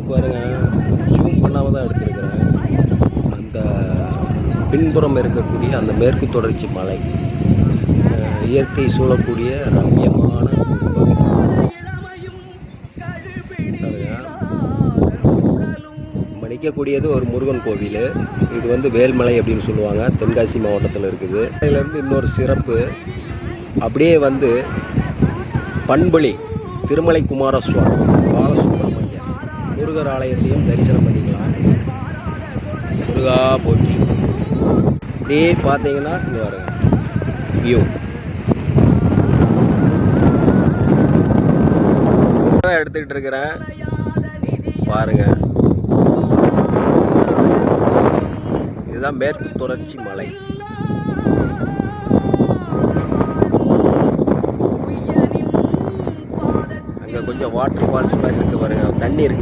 பாருங்கள், ஜூம் பண்ணாமல் தான் எடுத்துருக்கிறேன். அந்த பின்புறம் இருக்கக்கூடிய அந்த மேற்கு தொடர்ச்சி மலை இயற்கை சூழக்கூடிய ரம்யமான ஒரு பகுதி. நம்ம நிற்கக்கூடியது ஒரு முருகன் கோவில். இது வந்து வேல்மலை அப்படின்னு சொல்லுவாங்க, தென்காசி மாவட்டத்தில் இருக்குது. அதிலேருந்து இன்னொரு சிறப்பு, அப்படியே வந்து பண்புலி திருமலை குமாரசுவாமி பாலசுப்ரமணியன் முருகர் ஆலயத்தையும் தரிசனம் பண்ணிக்கலாம். முருகா போற்றி. அப்படியே பார்த்தீங்கன்னா இங்கே வருங்க வியூ தான் எடுத்துக்கிட்டு இருக்கிறேன். பாருங்க, இதுதான் மேற்கு தொடர்ச்சி மலை. அங்கே கொஞ்சம் வாட்டர் ஃபால்ஸ் மாதிரி இருக்கு பாருங்க, தண்ணி இருக்கு.